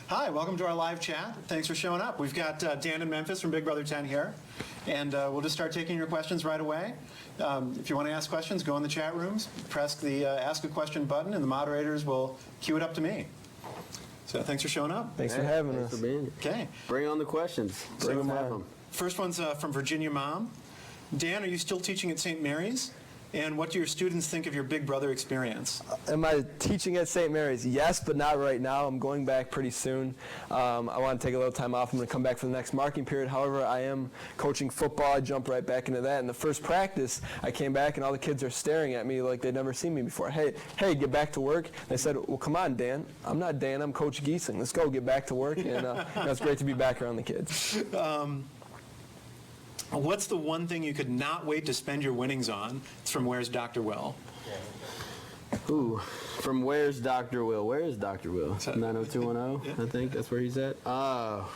Hi, welcome to our live chat. Thanks for showing up. We've got Dan and Memphis from Big Brother 10 here, and we'll just start taking your questions right away. If you want to ask questions, go in the chat rooms, press the Ask a Question button, and the moderators will cue it up to me. So thanks for showing up. Thanks for having us. Thanks for being here. Okay. Bring on the questions. Bring them on. First one's from Virginia Mom. Dan, are you still teaching at St. Mary's? And what do your students think of your Big Brother experience? Am I teaching at St. Mary's? Yes, but not right now. I'm going back pretty soon. I want to take a little time off. I'm going to come back for the next marking period. However, I am coaching football. I jump right back into that. In the first practice, I came back and all the kids are staring at me like they'd never seen me before. Hey, get back to work. They said, well, come on, Dan. I'm not Dan. I'm Coach Giesing. Let's go. Get back to work. And it's great to be back around the kids. What's the one thing you could not wait to spend your winnings on? It's from Where's Dr. Will? Ooh, from Where's Dr. Will? Where is Dr. Will? 90210, yeah. I think that's where he's at. I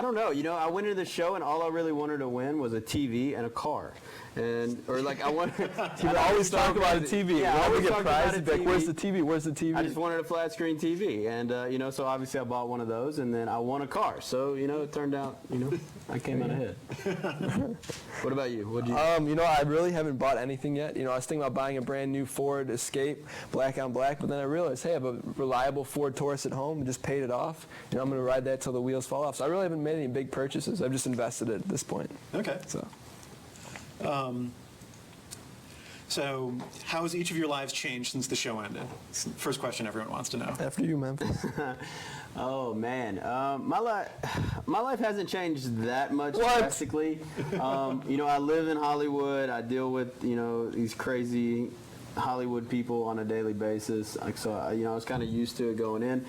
don't know. You know, I went into the show and all I really wanted to win was a TV and a car. I wanted. You always talk about a TV. Yeah, I always get talk about a prizes. Like, where's the TV? Where's the TV? I just wanted a flat screen TV, and so obviously I bought one of those, and then I won a car. So it turned out, I came out ahead. What about you? What'd you? I really haven't bought anything yet. I was thinking about buying a brand new Ford Escape, black on black, but then I realized, hey, I have a reliable Ford Taurus at home and just paid it off. I'm going to ride that till the wheels fall off. So I really haven't made any big purchases. I've just invested it at this point. Okay. So how has each of your lives changed since the show ended? It's the first question everyone wants to know. After you, Memphis. Oh man, my life hasn't changed that much drastically. I live in Hollywood. I deal with these crazy Hollywood people on a daily basis. So I was kind of used to it going in.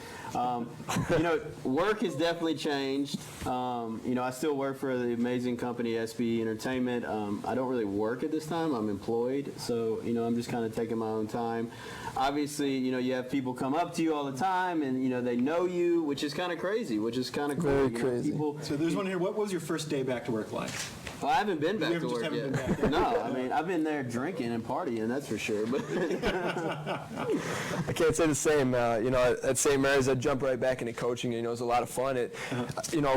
Work has definitely changed. I still work for the amazing company SBE Entertainment. I don't really work at this time. I'm employed, so I'm just kind of taking my own time. Obviously, you have people come up to you all the time, and they know you, which is kind of crazy, which is kind of cool. Very crazy. So there's one here. What was your first day back to work like? Well, I haven't been back to work yet. No, I mean, I've been there drinking and partying, that's for sure. But I can't say the same. At St. Mary's, I jump right back into coaching. It was a lot of fun.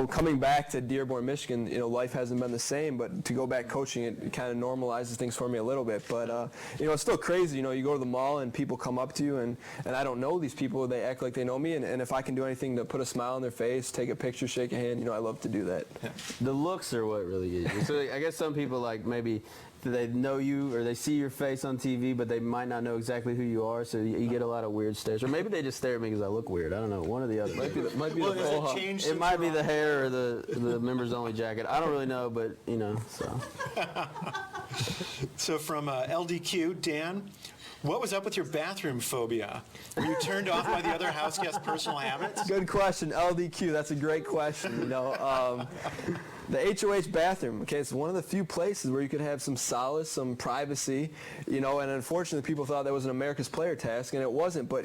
Coming back to Dearborn, Michigan, life hasn't been the same. But to go back coaching, it kind of normalizes things for me a little bit. But it's still crazy. You go to the mall and people come up to you, and I don't know these people. They act like they know me, and if I can do anything to put a smile on their face, take a picture, shake a hand, I love to do that. Yeah. The looks are what really is. So I guess some people maybe they know you or they see your face on TV, but they might not know exactly who you are. So you get a lot of weird stares, or maybe they just stare at me because I look weird. I don't know, one or the other. Might be the it might be the hair or the members only jacket. I don't really know, but so. So from LDQ, Dan, what was up with your bathroom phobia? Were you turned off by the other house guests' personal habits? Good question, LDQ. That's a great question. The HOH bathroom, okay, it's one of the few places where you could have some solace, some privacy, and unfortunately people thought that was an America's Player task, and it wasn't. But,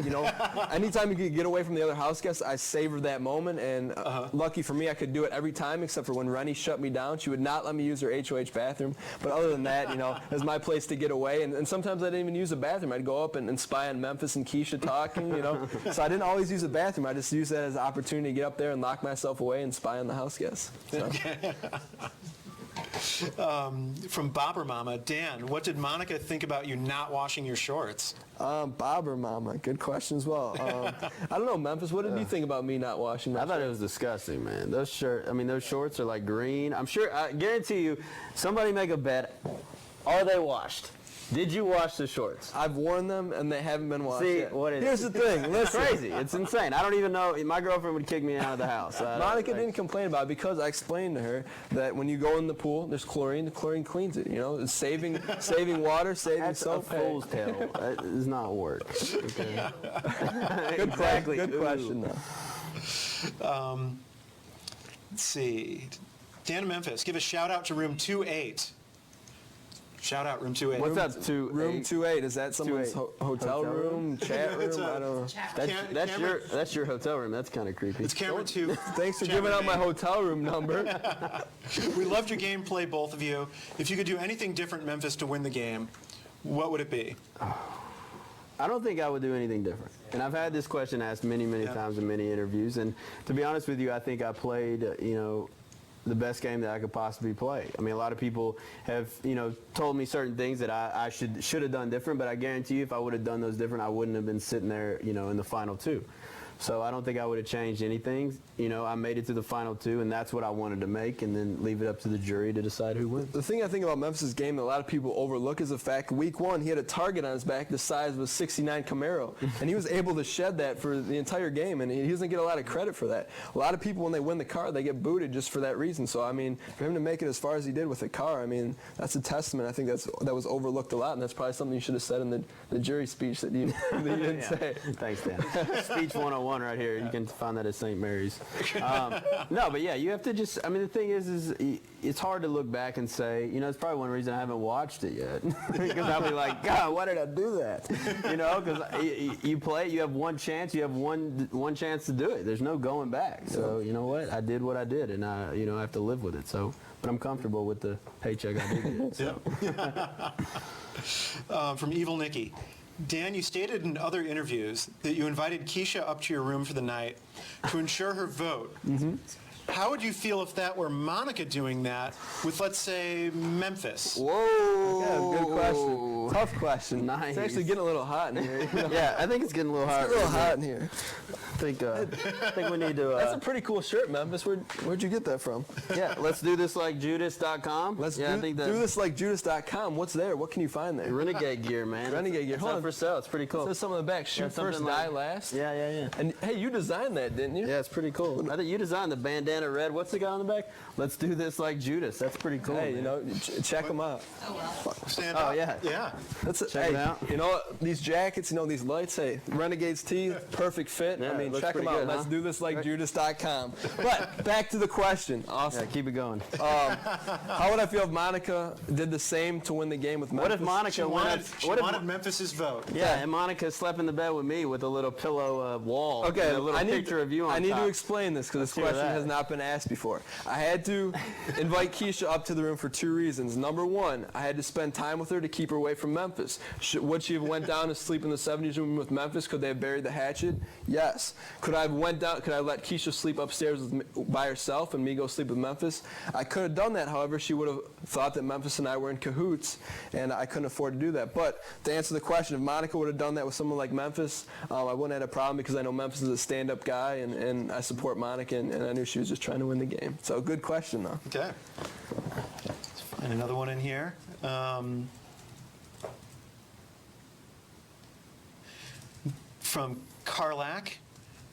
anytime you could get away from the other house guests, I savored that moment, and lucky for me, I could do it every time, except for when Rennie shut me down. She would not let me use her HOH bathroom. But other than that, it was my place to get away, and sometimes I didn't even use the bathroom. I'd go up and spy on Memphis and Keisha talking, So I didn't always use the bathroom. I just used that as an opportunity to get up there and lock myself away and spy on the house guests. So. From Bobber Mama, Dan, what did Monica think about you not washing your shorts? Bobber Mama, good question as well. I don't know, Memphis, what did you think about me not washing my shorts? I thought it was disgusting, man. Those shorts are like green. I guarantee you, somebody make a bet. Are they washed? Did you wash the shorts? I've worn them, and they haven't been washed yet. Here's the thing. Listen. It's crazy. It's insane. I don't even know. My girlfriend would kick me out of the house. Monica didn't complain about it because I explained to her that when you go in the pool, there's chlorine. The chlorine cleans it. It's saving water, saving soap. That's a fool's tale. That does not work. Okay. Good question, though. Let's see. Dan Memphis, give a shout out to room 28. Shout out room 28. What's that? Room 28. Is that someone's hotel room, chat room? I don't know. That's your hotel room. That's kind of creepy. It's camera 2. Thanks for giving out my hotel room number. We loved your gameplay, both of you. If you could do anything different, Memphis, to win the game, what would it be? I don't think I would do anything different. And I've had this question asked many, many times in many interviews. And to be honest with you, I think I played, the best game that I could possibly play. I mean, a lot of people have, told me certain things that I should have done different, but I guarantee you if I would have done those different, I wouldn't have been sitting there, in the final two. So I don't think I would have changed anything. I made it to the final two, and that's what I wanted to make, and then leave it up to the jury to decide who wins. The thing I think about Memphis' game that a lot of people overlook is the fact week one he had a target on his back the size of a '69 Camaro, and he was able to shed that for the entire game, and he doesn't get a lot of credit for that. A lot of people, when they win the car, they get booted just for that reason. So I mean, for him to make it as far as he did with the car, I mean, that's a testament. I think that was overlooked a lot, and that's probably something you should have said in the jury speech that you didn't say. Thanks, Dan. Speech 101 right here. You can find that at St. Mary's. No, but yeah, you have to just, I mean, the thing is it's hard to look back and say, it's probably one reason I haven't watched it yet. Because I'll be like, God, why did I do that? Because you play, you have one chance, you have one chance to do it. There's no going back. So, you know what? I did what I did, and I have to live with it. So, but I'm comfortable with the paycheck I did get. So. From Evil Nikki. Dan, you stated in other interviews that you invited Keisha up to your room for the night to ensure her vote. Mm-hmm. How would you feel if that were Monica doing that with, let's say, Memphis? Whoa! Yeah, good question. Tough question. Nice. It's actually getting a little hot in here. Yeah, I think it's getting a little hot. It's a little hot in here. I think we need to. That's a pretty cool shirt, Memphis. Where'd you get that from? Yeah, let's do this like Judas.com. Do this like Judas.com. What's there? What can you find there? Renegade gear, man. Renegade gear. It's up for sale. It's pretty cool. It says something on the back. Shoot first, die last. Yeah. And hey, you designed that, didn't you? Yeah, it's pretty cool. I think you designed the bandana red. What's the guy on the back? Let's do this like Judas. That's pretty cool. Hey, man. check them out. Stand up. Yeah. Yeah. Check it out. These jackets, these lights, hey, Renegade's tee, perfect fit. Yeah, I mean, looks check them pretty out. good, Let's do this like Judas.com. But back to the question. Awesome. Yeah, keep it going. How would I feel if Monica did the same to win the game with Memphis? What if Monica wanted Memphis' vote? Yeah, and Monica slept in the bed with me with a little pillow wall. Okay, and a little picture of you on I need top. to explain this because this question has not been asked before. I had to invite Keisha up to the room for two reasons. Number one, I had to spend time with her to keep her away from Memphis. Would she have went down to sleep in the 70s room with Memphis? Could they have buried the hatchet? Yes. Could I let Keisha sleep upstairs by herself and me go sleep with Memphis? I could have done that. However, she would have thought that Memphis and I were in cahoots, and I couldn't afford to do that. But to answer the question, if Monica would have done that with someone like Memphis, I wouldn't have had a problem because I know Memphis is a stand-up guy, and I support Monica, and I knew she was just trying to win the game. So good question, though. Okay. Let's find another one in here. From Carlac.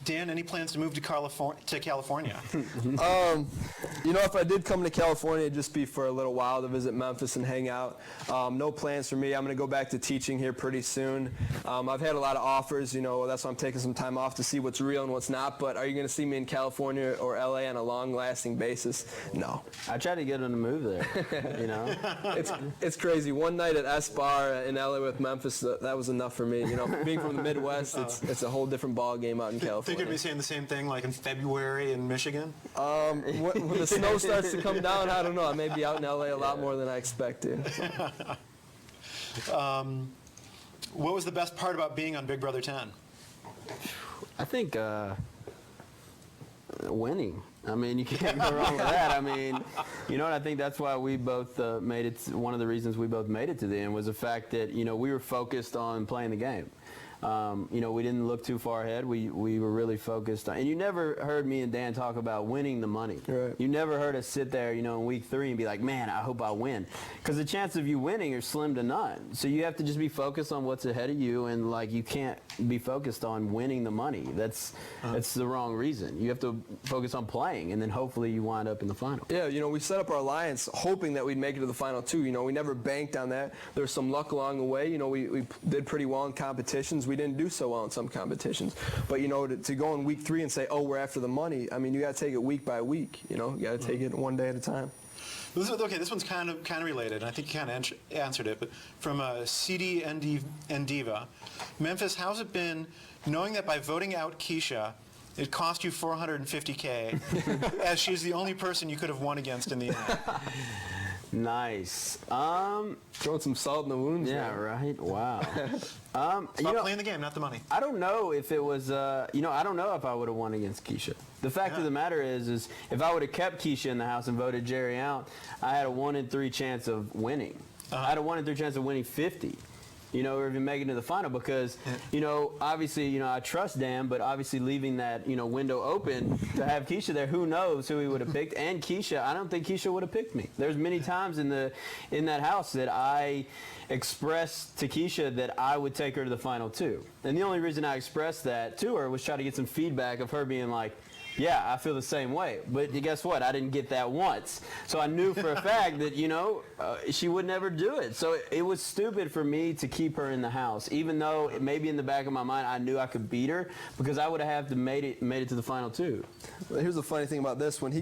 Dan, any plans to move to California? If I did come to California, it'd just be for a little while to visit Memphis and hang out. No plans for me. I'm going to go back to teaching here pretty soon. I've had a lot of offers. That's why I'm taking some time off to see what's real and what's not. But are you going to see me in California or LA on a long-lasting basis? No. I tried to get him to move there. It's crazy. One night at S Bar in LA with Memphis, that was enough for me. Being from the Midwest, it's a whole different ball game out in California. Think you'd be saying the same thing like in February in Michigan? When the snow starts to come down, I don't know. I may be out in LA a lot more than I expected. What was the best part about being on Big Brother 10? I think winning. I mean, you can't go wrong with that. I mean, I think that's why we both made it. One of the reasons we both made it to the end was the fact that, we were focused on playing the game. We didn't look too far ahead. We were really focused on, and you never heard me and Dan talk about winning the money. Right. You never heard us sit there, in week 3 and be like, man, I hope I win. Because the chances of you winning are slim to none. So you have to just be focused on what's ahead of you, and you can't be focused on winning the money. That's the wrong reason. You have to focus on playing, and then hopefully you wind up in the final. Yeah, we set up our alliance hoping that we'd make it to the final 2. We never banked on that. There was some luck along the way. We did pretty well in competitions. We didn't do so well in some competitions. But, to go in week 3 and say, oh, we're after the money, I mean, you got to take it week by week. You got to take it one day at a time. This one's kind of related, and I think you kind of answered it, but from CD and Diva. Memphis, how's it been knowing that by voting out Keisha, it cost you $450K, as she's the only person you could have won against in the end? Nice. Throwing some salt in the wounds. Yeah, there. right. Wow. It's you about know, playing the game, not the money. I don't know if it was, I don't know if I would have won against Keisha. The fact of the matter is if I would have kept Keisha in the house and voted Jerry out, I had a 1 in 3 chance of winning. I had a 1 in 3 chance of winning 50. Or even making it to the final because, obviously, I trust Dan, but obviously leaving that, window open to have Keisha there, who knows who he would have picked. And Keisha, I don't think Keisha would have picked me. There's many times in that house that I expressed to Keisha that I would take her to the final too. And the only reason I expressed that to her was try to get some feedback of her being like, yeah, I feel the same way. But guess what? I didn't get that once. So I knew for a fact that, she would never do it. So it was stupid for me to keep her in the house, even though maybe in the back of my mind I knew I could beat her because I would have made it to the final too. Well, here's the funny thing about this. When he